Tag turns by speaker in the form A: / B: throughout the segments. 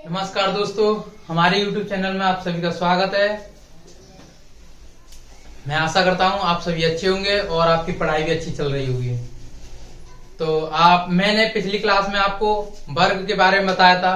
A: नमस्कार दोस्तों, हमारे YouTube चैनल में आप सभी का स्वागत है। मैं आशा करता हूँ आप सभी अच्छे होंगे और आपकी पढ़ाई भी अच्छी चल रही होगी। तो मैंने पिछली क्लास में आपको वर्ग के बारे में बताया था।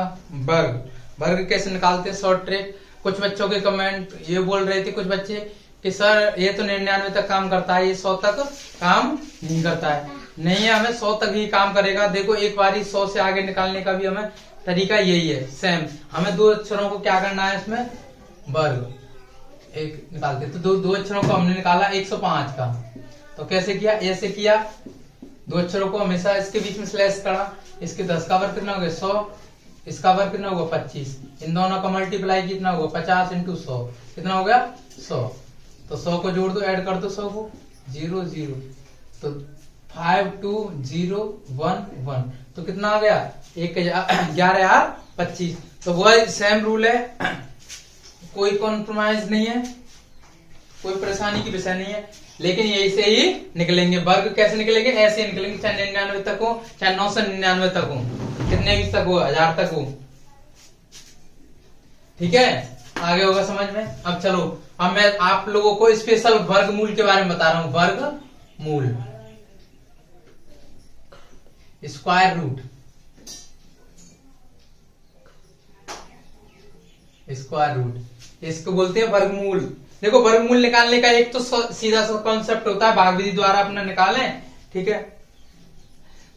A: वर्ग कैसे निकालते हैं, शॉर्ट ट्रिक। कुछ बच्चों के कमेंट ये बोल रहे थे, कुछ बच्चे कि सर ये तो 99 तक काम करता है, ये 100 तक काम नहीं करता है। नहीं है, हमें 100 तक ही काम करेगा। देखो, एक बारी 100 से आगे निकालने का भी हमें तरीका यही है, सेम। हमें दो अक्षरों को क्या करना है, इसमें वर्ग एक निकालते। तो दो अक्षरों को हमने निकाला 105 का। तो कैसे किया, ऐसे किया। दो अक्षरों को हमेशा इसके बीच में स्लैश करा। इसके 10 का वर्ग कितना हो गया 100, इसका वर्ग कितना होगा 25। इन दोनों का मल्टीप्लाई कितना होगा 50 इंटू 100 कितना हो गया 100। तो 100 को जोड़ दो, ऐड कर दो 100 को, 0 0। तो 5 2 0 1 1। तो कितना आ गया 11,025। तो वह सेम रूल है, कोई कॉम्प्रोमाइज नहीं है, कोई परेशानी की विषय नहीं है। लेकिन यही से ही निकलेंगे वर्ग। कैसे निकलेंगे, ऐसे निकलेंगे, चाहे 99 तक हो, चाहे 999 तक हो, कितने भी तक हो, 1000 तक हो। ठीक है, आगे होगा समझ में। अब चलो, अब मैं आप लोगों को स्पेशल वर्गमूल के बारे में बता रहा हूं। वर्गमूल, स्क्वायर रूट, स्क्वायर रूट इसको बोलते हैं वर्गमूल। देखो, वर्गमूल निकालने का एक तो सीधा सा कॉन्सेप्ट होता है, भाग विधि द्वारा अपना निकालें। ठीक है,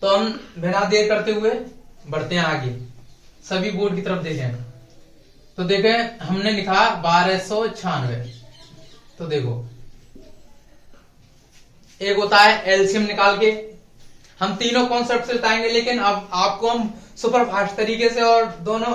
A: तो हम बिना देर करते हुए बढ़ते हैं आगे। सभी बोर्ड की तरफ देखें। तो देखें, हमने लिखा 1296। तो देखो, एक होता है एलसीएम निकाल के। हम तीनों कॉन्सेप्ट से बताएंगे, लेकिन अब आपको हम सुपर फास्ट तरीके से और दोनों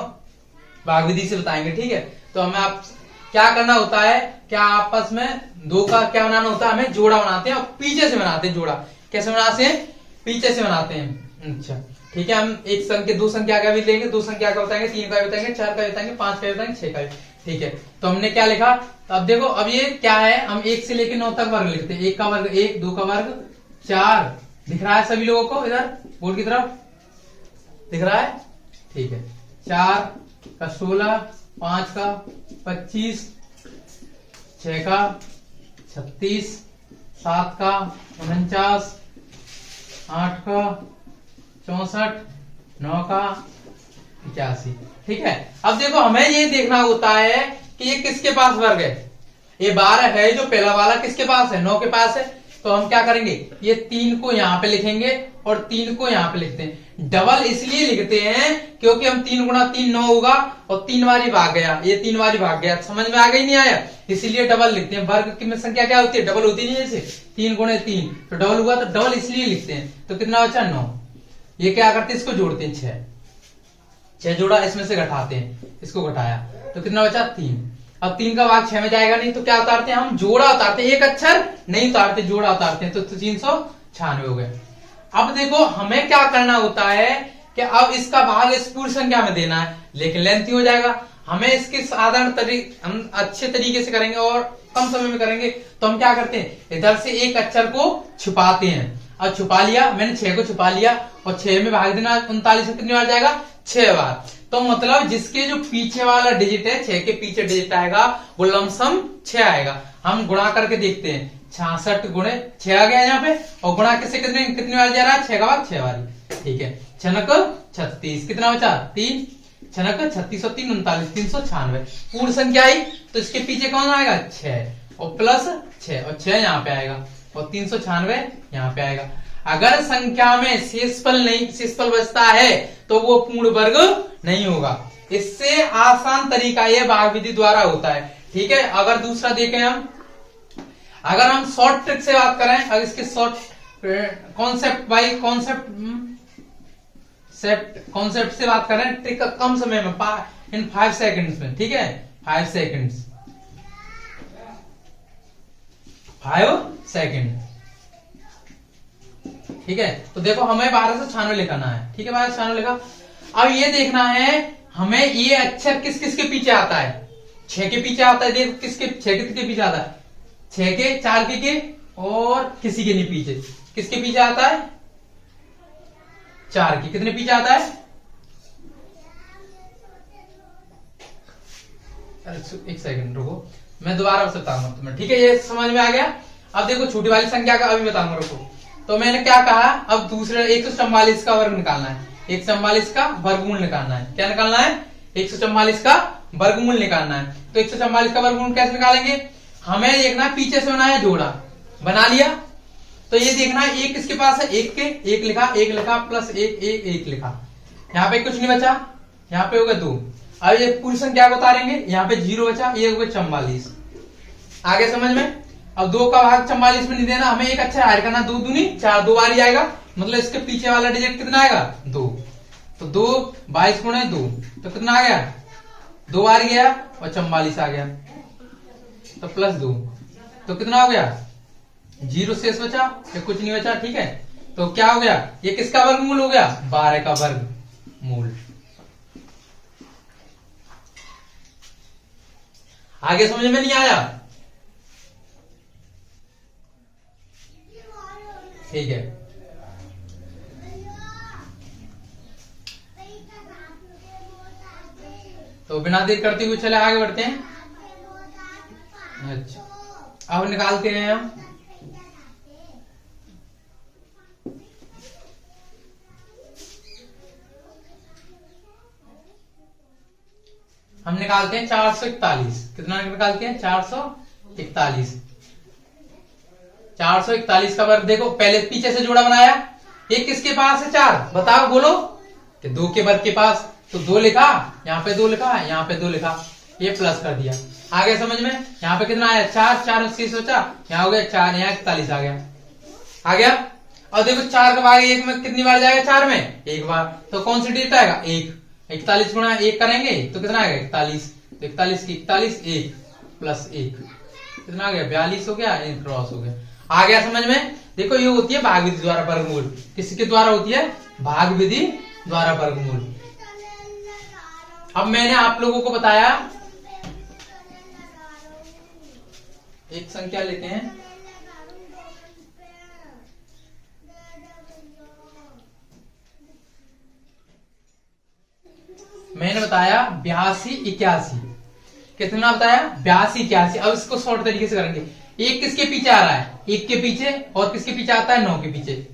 A: भाग विधि से बताएंगे। ठीक है, तो हमें आप क्या करना होता है, क्या आपस में दो का क्या बनाना होता है, हमें जोड़ा बनाते हैं और पीछे से बनाते हैं जोड़ा। कैसे बनाते हैं, पीछे से बनाते हैं। अच्छा, ठीक है, हम एक संख्या दो संख्या का भी लेंगे, दो संख्या का बताएंगे, 3 का भी बताएंगे, 4 का भी बताएंगे, 5 का भी बताएंगे, 6 का भी। ठीक है, तो हमने क्या लिखा। तो अब देखो, अब ये क्या है, हम 1 से लेकर 9 तक वर्ग लिखते हैं। 1 का वर्ग 1, 2 का वर्ग 4। दिख रहा है सभी लोगों को, इधर बोर्ड की तरफ दिख रहा है। ठीक है, 4 का 16, 5 का 25, 6 का 36, 7 का 49, 8 का 64, 9 का 85। ठीक है, अब देखो, हमें ये देखना होता है कि ये किसके पास वर्ग है। ये 12 है जो पहला वाला, किसके पास है, 9 के पास है। तो हम क्या करेंगे, ये 3 को यहां पे लिखेंगे और 3 को यहां पे लिखते हैं। डबल इसलिए लिखते हैं क्योंकि हम 3 गुणा 3 9 होगा और 3 बारी भाग गया, ये 3 बारी भाग गया। समझ में आ गई, नहीं आया, इसीलिए डबल लिखते हैं। वर्ग की संख्या क्या होती है, डबल होती नहीं। जैसे 3 गुणे 3 तो डबल हुआ, तो डबल इसलिए लिखते हैं। तो कितना बचा 9। ये क्या करते हैं, इसको जोड़ते हैं 6 जोड़ा, इसमें से घटाते हैं, इसको घटाया तो कितना बचा 3। अब 3 का भाग 6 में जाएगा नहीं, तो क्या उतारते हैं हम, जोड़ा उतारते हैं। एक अक्षर नहीं उतारते, जोड़ा उतारते हैं। तो 396 हो गए। अब देखो, हमें क्या करना होता है कि अब इसका भाग इस पूरी संख्या में देना है, लेकिन लेंथी हो जाएगा। हमें इसके साधारण हम अच्छे तरीके से करेंगे और कम समय में करेंगे। तो हम क्या करते हैं, इधर से एक अक्षर को छुपाते हैं। अब छुपा लिया मैंने, 6 को छुपा लिया और 6 में भाग देना 39 में कितनी बार जाएगा, 6 बार। तो मतलब जिसके जो पीछे वाला डिजिट है, 6 के पीछे डिजिट आएगा, वो लमसम 6 आएगा। हम गुणा करके देखते हैं, 66 गुणे 6 आ गया यहाँ पे, और गुणा किससे कितनी बार जा रहा है, 6 का बाद 6 बारी। ठीक है, 36, कितना बचा 3, 36 और 3 39, 396 पूर्ण संख्या आई। तो इसके पीछे कौन आएगा, 6 और प्लस 6, और 6 यहाँ पे आएगा और 396 यहाँ पे आएगा। अगर संख्या में शेषफल बचता है तो वो पूर्ण वर्ग नहीं होगा। इससे आसान तरीका ये भाग विधि द्वारा होता है। ठीक है, अगर दूसरा देखें हम, अगर हम शॉर्ट ट्रिक से बात करें, अगर इसके शॉर्ट कॉन्सेप्ट बाई कॉन्सेप्ट से बात करें, ट्रिक कम समय में, इन 5 सेकंड्स में। ठीक है, 5 सेकंड्स, 5 सेकंड। ठीक है, तो देखो, हमें 1296 लिखना है। ठीक है, 1296 लिखा। अब ये देखना है हमें, ये अक्षर किस किस के पीछे आता है, 6 के पीछे आता है। देखो, किसके 6 के पीछे आता है, 6 के, 4 के और किसी के नहीं पीछे। किसके पीछे आता है, 4 के। कितने पीछे आता है, एक सेकंड रुको, मैं दोबारा बताऊंगा तुम्हें, ठीक है? ये समझ में आ गया? अब देखो छोटी वाली संख्या का अभी बताऊंगा, रुको। तो मैंने क्या कहा, अब दूसरे 144 का वर्ग निकालना है, 144 का वर्गमूल निकालना है। क्या निकालना है? 144 का वर्गमूल निकालना है। तो 144 का वर्गमूल कैसे निकालेंगे? हमें देखना पीछे से बनाया जोड़ा, बना लिया। तो ये देखना है एक किसके पास है, एक के, एक लिखा प्लस एक लिखा, यहाँ पे कुछ नहीं बचा, यहाँ पे हो गया 2। अब ये पूरी संख्या को उतारेंगे, यहाँ पे 0 बचा, ये हो गया 44। आगे समझ में? अब 2 का भाग 44 में नहीं देना, हमें एक अच्छा ऐड करना, 2 दूनी 4, 2 बार ही आएगा, मतलब इसके पीछे वाला डिजिट कितना आएगा? 2। तो 2 22 गुणे 2 तो कितना आ गया? 2 बार गया और 44 आ गया, तो प्लस 2 तो कितना हो गया? 0 शेष बचा या कुछ नहीं बचा, ठीक है? तो क्या हो गया? ये किसका वर्गमूल हो गया? 12 का वर्गमूल। आगे समझ में नहीं आया? ठीक है, तो बिना देर करते हुए चले आगे बढ़ते हैं। अच्छा, अब निकालते हैं हम निकालते हैं 441। कितना निकालते हैं? 441। 441 का वर्ग देखो, पहले पीछे से जोड़ा बनाया, एक किसके पास है? 4, बताओ बोलो। कि 2 के वर्ग के पास, तो 2 लिखा, यहाँ पे 2 लिखा, यहाँ पे 2 लिखा, ये प्लस कर दिया। आगे समझ में? यहाँ पे कितना आया? 4, 4 से सोचा, यहाँ हो गया 4, यहाँ 41 आ गया, आ गया। और देखो 4 का भाग 1 में कितनी बार जाएगा? 4 में 1 बार, तो कौन सी डिजिट आएगा? 1। 41 गुणा 1 करेंगे तो कितना आएगा? 41। तो 41 की 41, 1 प्लस 1 कितना आ गया? 42 हो गया, क्रॉस हो गया। आ गया समझ में? देखो ये होती है भाग विधि द्वारा वर्गमूल। किसके द्वारा होती है? भाग विधि द्वारा वर्गमूल। अब मैंने आप लोगों को बताया, एक संख्या लेते हैं, मैंने बताया 82, 81। कितना बताया? 82, 81। अब इसको शॉर्ट तरीके से करेंगे। एक किसके पीछे आ रहा है? 1 के पीछे, और किसके पीछे आता है? 9 के पीछे।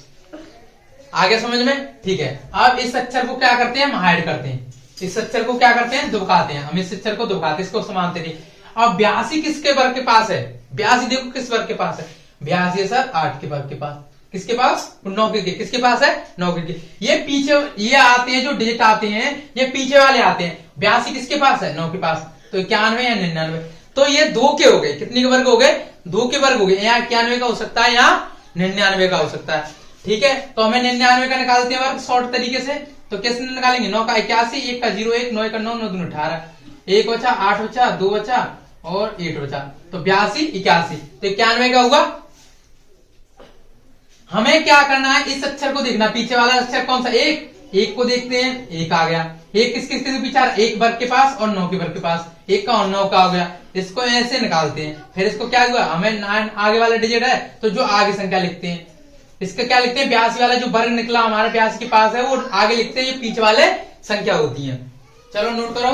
A: आगे समझ में? ठीक है। अब इस अक्षर को क्या करते हैं? हम हाइड करते हैं। इस अक्षर को क्या करते हैं? दुबकाते हैं। हम इस अक्षर को दुबकाते हैं, इसको समानते नहीं। अब 82 किसके वर्ग के पास है? 82 देखो किस वर्ग के पास है? 82 है सर 8 के वर्ग के पास। किसके पास? 9 के। किसके पास है? 9 के। ये पीछे ये आते हैं, जो डिजिट आते हैं ये पीछे वाले आते हैं। 82 किसके पास है? 9 के पास। तो 91 या 99। तो ये 2 के हो गए। कितने के वर्ग हो गए? 2 के वर्ग हो गए। यहाँ 91 का हो सकता है, यहाँ 99 का हो सकता है, ठीक है? तो हमें 99 का निकालते हैं वर्ग शॉर्ट तरीके से। तो कैसे निकालेंगे? 9 का 81, 1 का 0, 1, 9 का 9, 9 दूनी 18, 1 बचा, 8 बचा, 2 बचा और 8 बचा, तो 82, 81। तो 91 का होगा। हमें क्या करना है? इस अक्षर को देखना, पीछे वाला अक्षर कौन सा? 1 को देखते हैं, 1 आ गया। 1 किसके पीछे? 1 वर्ग के पास और 9 के वर्ग के पास। 1 का और 9 का हो गया। इसको ऐसे निकालते हैं। फिर इसको क्या हुआ? हमें 9 आगे वाला डिजिट है, तो जो आगे संख्या लिखते हैं, इसका क्या लिखते हैं? 82 वाला जो वर्ग निकला हमारे 82 के पास है, वो आगे लिखते हैं। ये पीछे वाले संख्या होती है। चलो नोट करो।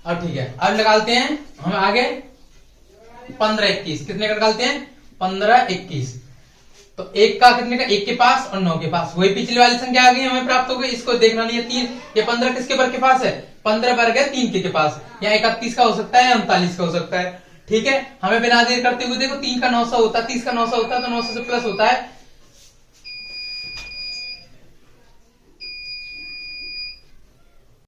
A: अब ठीक है, अब निकालते हैं हम आगे 15, 21। कितने का निकालते हैं? 15, 21। तो 1 का कितने का? 1 के पास और 9 के पास, वही पिछली वाली संख्या आ गई हमें प्राप्त हो गई। इसको देखना नहीं है। 3, ये 15 किसके वर्ग के पास है? 15 वर्ग है 3 के पास। या 31 का हो सकता है या 39 का हो सकता है, ठीक है? हमें बिना देर करते हुए देखो 3 का 900 होता है, 30 का 900 होता है, तो 900 से प्लस होता है